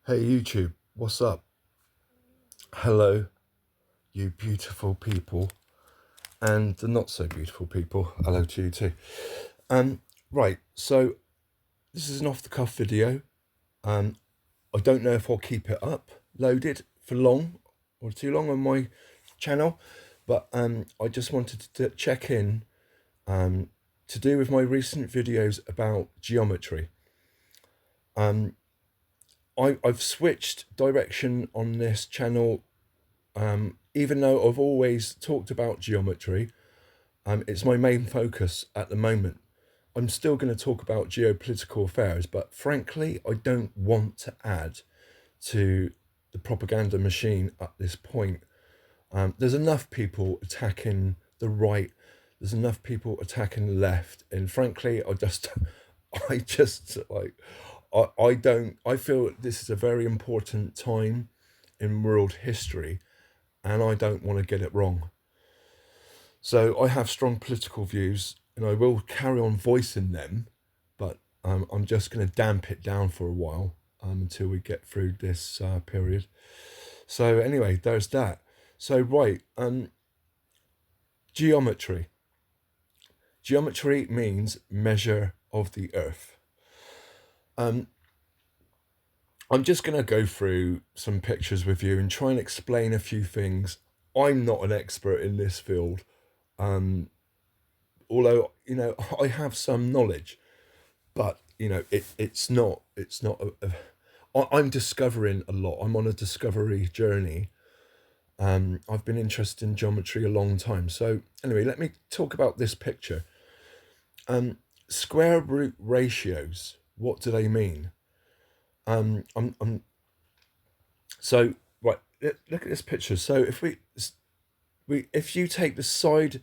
Hey YouTube, what's up? Hello, you beautiful people, and the not so beautiful people. Hello to you too. Right, so this is an off the cuff video. I don't know if I'll keep it loaded for long or too long on my channel, but I just wanted to check in to do with my recent videos about geometry. I've switched direction on this channel. Even though I've always talked about geometry, it's my main focus at the moment. I'm still going to talk about geopolitical affairs, but frankly, I don't want to add to the propaganda machine at this point. There's enough people attacking the right, there's enough people attacking the left, and frankly, I just like, I feel this is a very important time in world history, and I don't want to get it wrong. So I have strong political views, and I will carry on voicing them, but I'm just going to damp it down for a while until we get through this period. So anyway, there's that. So right, geometry. Geometry means measure of the earth. I'm just going to go through some pictures with you and try and explain a few things. I'm not an expert in this field, although I have some knowledge, but I'm discovering a lot. I'm on a discovery journey. I've been interested in geometry a long time. So anyway, let me talk about this picture. Square root ratios, what do they mean? So right, look at this picture. So if you take the side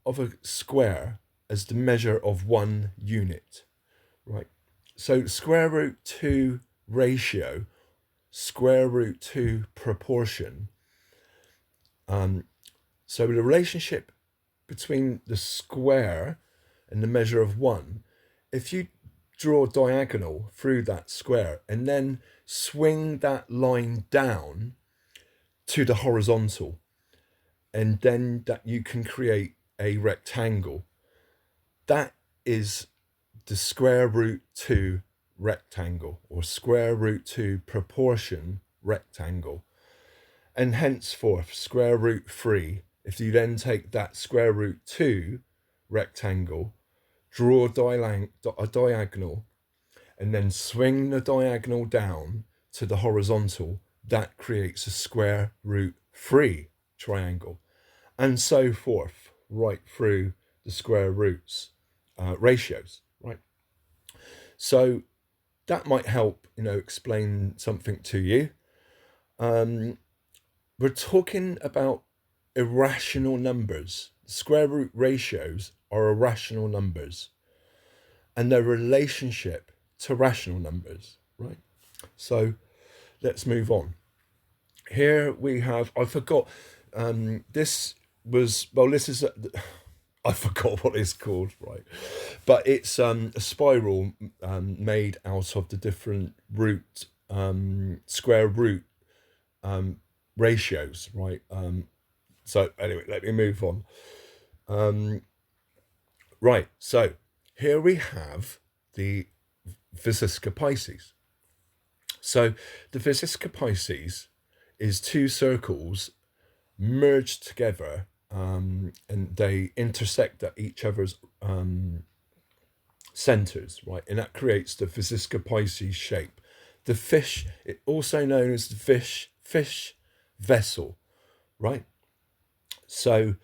of a square as the measure of one unit, right? So square root 2 ratio, square root 2 proportion. So the relationship between the square and the measure of 1, if you draw a diagonal through that square and then swing that line down to the horizontal, and then that you can create a rectangle, that is the square root 2 rectangle, or square root 2 proportion rectangle. And henceforth, square root 3, if you then take that square root 2 rectangle, draw a diagonal, and then swing the diagonal down to the horizontal, that creates a square root 3 triangle, and so forth, right through the square roots ratios, right? So that might help, explain something to you. We're talking about irrational numbers. Square root ratios are irrational numbers, and their relationship to rational numbers, right? So let's move on. Here we have, I forgot, this is I forgot what it's called, right? But it's a spiral made out of the different square root ratios, right? So anyway, let me move on. Right, so here we have the Vesica Pisces. So the Vesica Pisces is two circles merged together, and they intersect at each other's centers, right? And that creates the Vesica Pisces shape. The fish, also known as the fish vessel, right? So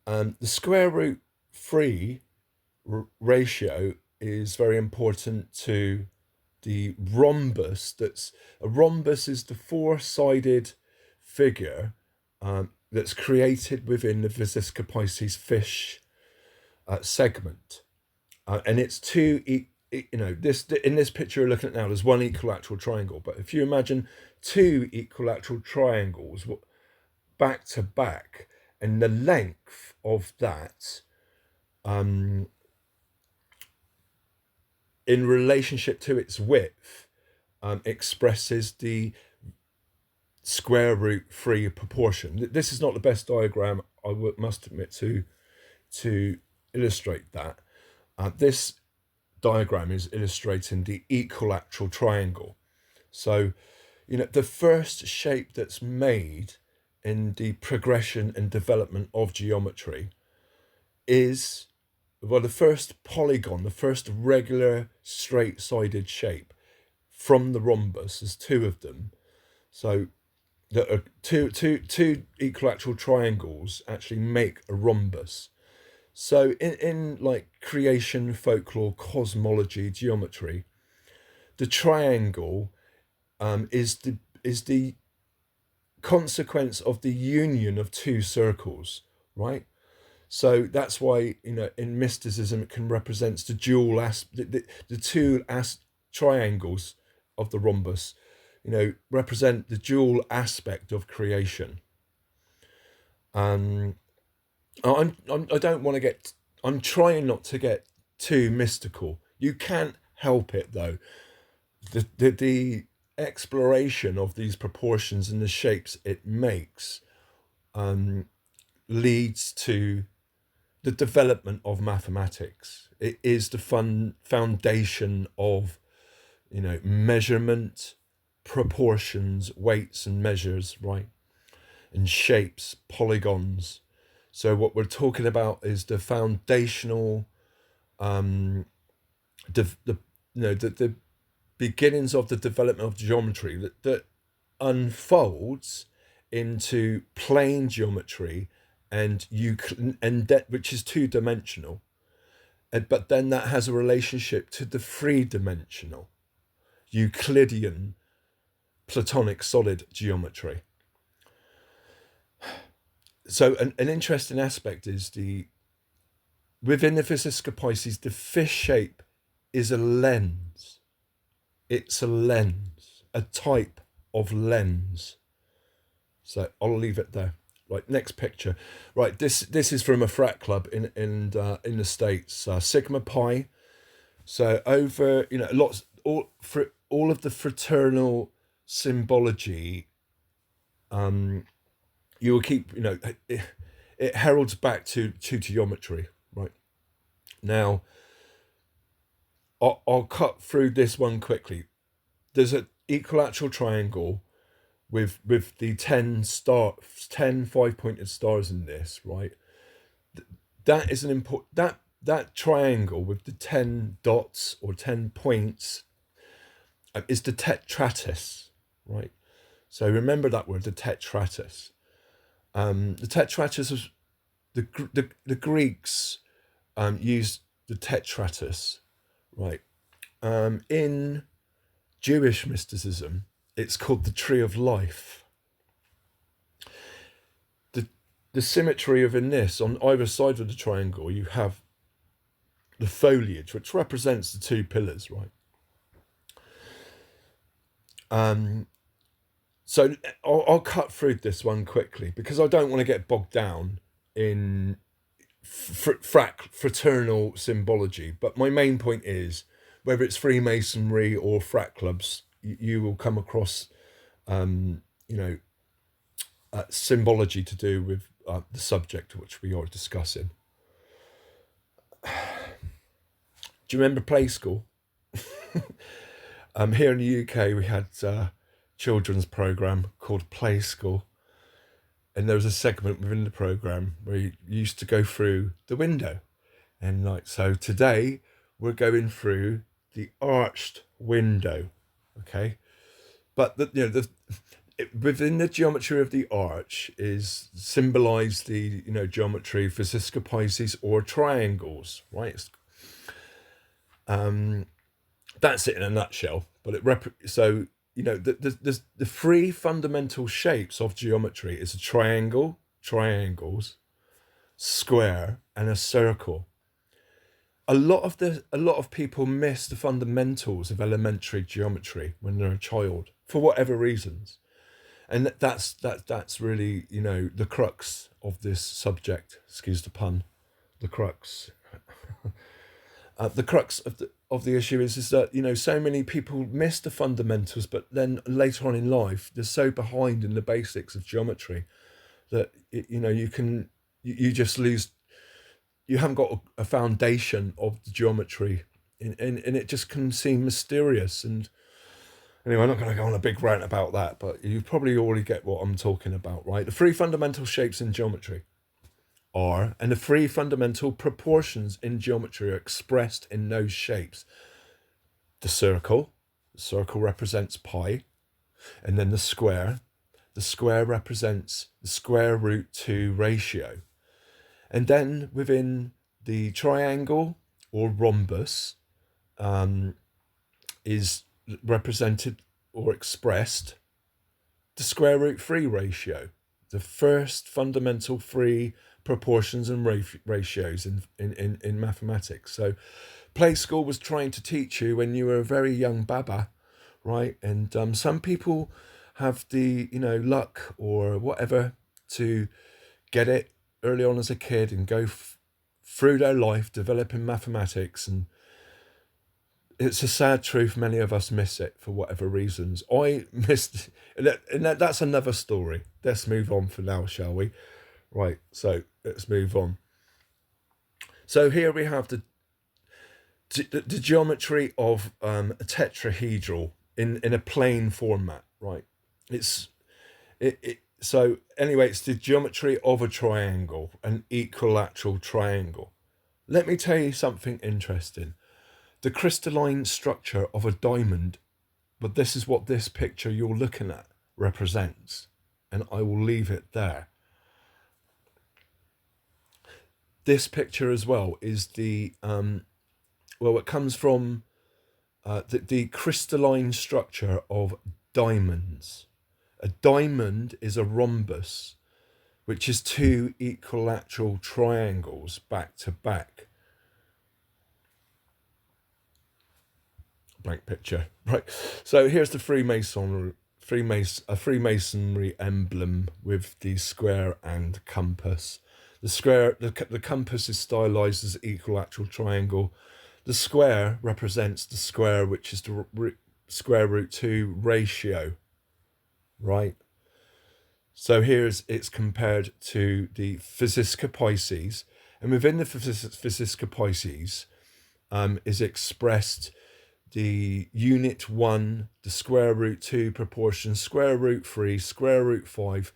the square root 3 ratio is very important to the rhombus. A rhombus is the four-sided figure that's created within the Vesica Pisces fish segment, and it's two. This in this picture we're looking at now, there's one equilateral triangle, but if you imagine two equilateral triangles back to back, and the length of that in relationship to its width expresses the square root free proportion. This is not the best diagram, must admit, to illustrate that. This diagram is illustrating the equilateral triangle. So, the first shape that's made in the progression and development of geometry is, well, the first polygon, the first regular straight-sided shape from the rhombus. There's two of them. So that are two equilateral triangles actually make a rhombus. So in like creation, folklore, cosmology, geometry, the triangle is the consequence of the union of two circles, right? So that's why, in mysticism it can represent the dual the two triangles of the rhombus, represent the dual aspect of creation. I don't want to get. I'm trying not to get too mystical. You can't help it though. The exploration of these proportions and the shapes it makes leads to the development of mathematics. It is the foundation of, measurement, proportions, weights and measures, right? And shapes, polygons. So what we're talking about is the foundational, the beginnings of the development of geometry that unfolds into plane geometry and which is two-dimensional, but then that has a relationship to the three-dimensional Euclidean Platonic solid geometry. So an interesting aspect is within the Physica Pisces, the fish shape is a lens. It's a lens, a type of lens. So I'll leave it there. Right, next picture. Right, this is from a frat club in the States, Sigma Pi. So over, all of the fraternal symbology, you will keep, it heralds back to geometry, right? Now, I'll cut through this one quickly. There's an equilateral triangle with the 10 5-pointed stars in this, right? That is an important, that triangle with the 10 dots or 10 points is the tetratus, right? So remember that word, the tetratus. The tetratus was the Greeks used the tetratus, right? In Jewish mysticism, it's called the tree of life. The symmetry within this, on either side of the triangle, you have the foliage, which represents the two pillars, right? So I'll cut through this one quickly because I don't want to get bogged down in fraternal symbology. But my main point is, whether it's Freemasonry or frat clubs, you will come across, symbology to do with the subject which we are discussing. Do you remember Play School? Here in the UK, we had a children's program called Play School, and there was a segment within the program where you used to go through the window, and so today we're going through the arched window, okay? But within the geometry of the arch is symbolized the geometry for Physica Pisces or triangles, right? That's it in a nutshell. But the three fundamental shapes of geometry is a triangle, triangles, square, and a circle. A lot of people miss the fundamentals of elementary geometry when they're a child for whatever reasons, and that's really the crux of this subject. Excuse the pun. The crux. The crux of the issue is that, so many people miss the fundamentals, but then later on in life they're so behind in the basics of geometry that you just lose. You haven't got a foundation of the geometry, and it just can seem mysterious. And anyway, I'm not going to go on a big rant about that, but you probably already get what I'm talking about, right? The three fundamental shapes in geometry are, and the three fundamental proportions in geometry are expressed in those shapes. The circle represents pi, and then the square represents the square root 2 ratio. And then within the triangle or rhombus is represented or expressed the square root 3 ratio, the first fundamental three proportions and ratios in mathematics. So play school was trying to teach you when you were a very young baba, right? And some people have the luck or whatever to get it early on as a kid and go through their life developing mathematics, and it's a sad truth, many of us miss it for whatever reasons. I missed, and that's another story. Let's move on for now, shall we? Right, so let's move on. So here we have the geometry of a tetrahedral in a plane format, right? So anyway, it's the geometry of a triangle, an equilateral triangle. Let me tell you something interesting. The crystalline structure of a diamond, but this is what this picture you're looking at represents, and I will leave it there. This picture as well is the it comes from the crystalline structure of diamonds. A diamond is a rhombus, which is two equilateral triangles back to back. Blank picture, right? So here's the Freemasonry emblem with the square and compass. The compass is stylized as equilateral triangle. The square represents the square, which is the square root 2 ratio, right? So it's compared to the Physisca Pisces, and within the Physisca Pisces is expressed the unit 1, the square root 2 proportion, square root 3, square root 5,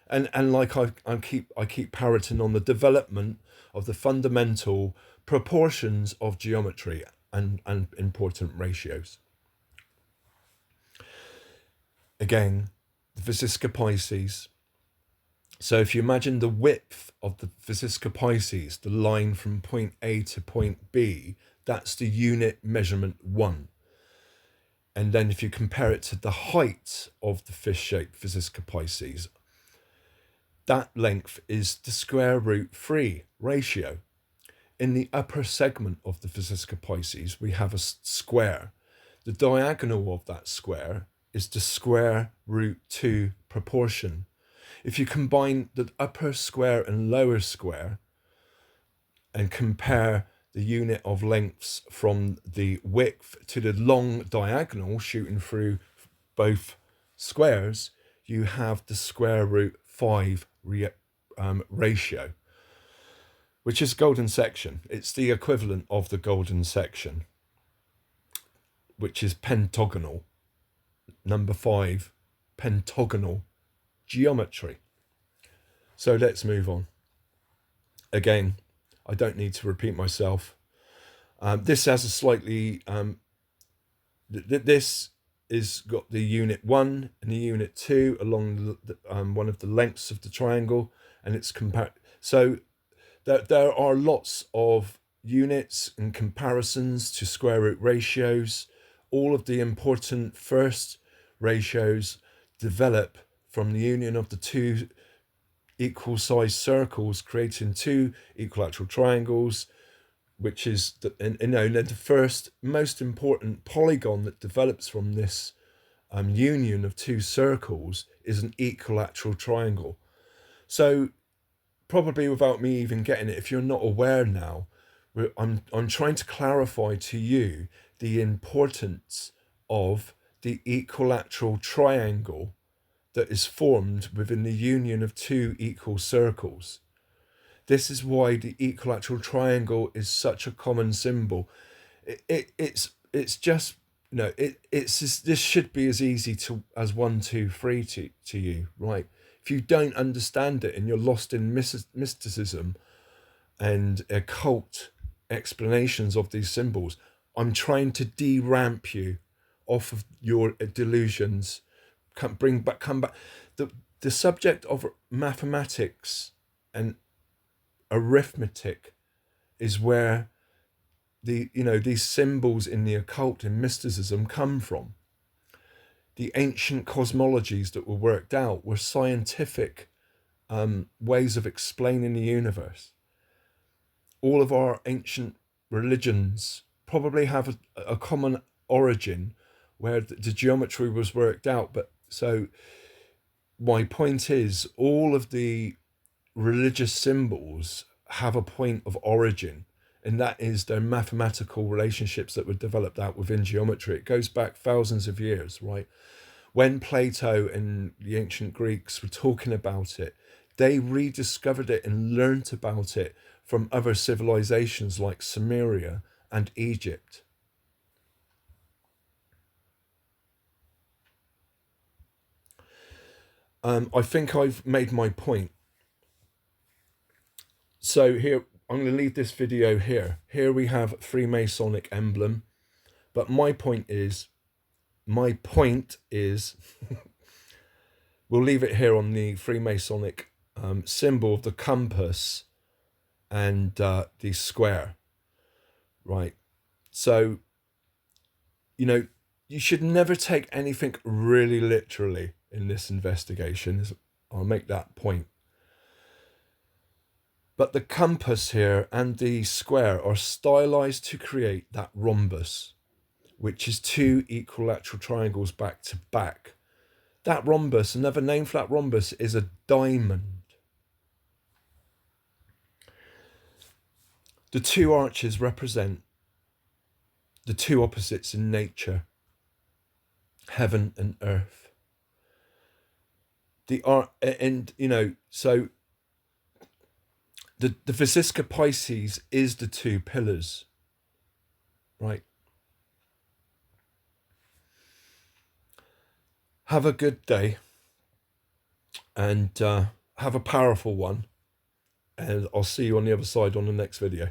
and like I keep parroting on the development of the fundamental proportions of geometry and important ratios. Again, the Physisca Pisces. So if you imagine the width of the Physisca Pisces, the line from point A to point B, that's the unit measurement 1. And then if you compare it to the height of the fish-shaped Physisca Pisces, that length is the square root 3 ratio. In the upper segment of the Physisca Pisces, we have a square. The diagonal of that square is the square root 2 proportion. If you combine the upper square and lower square and compare the unit of lengths from the width to the long diagonal shooting through both squares, you have the square root 5 ratio, which is golden section. It's the equivalent of the golden section, which is pentagonal. Number 5, pentagonal geometry. So let's move on. Again, I don't need to repeat myself. This has a slightly... this is got the unit 1 and the unit 2 along one of the lengths of the triangle, and it's compared. So there are lots of units and comparisons to square root ratios. All of the important first ratios develop from the union of the two equal sized circles, creating two equilateral triangles, which is the first most important polygon that develops from this union of two circles is an equilateral triangle. So probably without me even getting it, if you're not aware now, I'm trying to clarify to you the importance of the equilateral triangle that is formed within the union of two equal circles. This is why the equilateral triangle is such a common symbol. It's just, you know, it's just, this should be as easy to as 1, 2, 3 to you, right? If you don't understand it and you're lost in mysticism and occult explanations of these symbols, I'm trying to de-ramp you off of your delusions. Come back. The subject of mathematics and arithmetic is where these symbols in the occult and mysticism come from. The ancient cosmologies that were worked out were scientific ways of explaining the universe. All of our ancient religions probably have a common origin where the geometry was worked out. But so my point is, all of the religious symbols have a point of origin, and that is their mathematical relationships that were developed out within geometry. It goes back thousands of years, right? When Plato and the ancient Greeks were talking about it, they rediscovered it and learnt about it from other civilizations like Sumeria and Egypt. I think I've made my point. So here, I'm going to leave this video here. Here we have Freemasonic emblem. But my point is, we'll leave it here on the Freemasonic symbol of the compass and the square, right? So, you should never take anything really literally in this investigation. I'll make that point. But the compass here and the square are stylized to create that rhombus, which is two equilateral triangles back to back. That rhombus, another name for that rhombus, is a diamond. The two arches represent the two opposites in nature, heaven and earth. So the Vesica Pisces is the two pillars, right? Have a good day and have a powerful one. And I'll see you on the other side on the next video.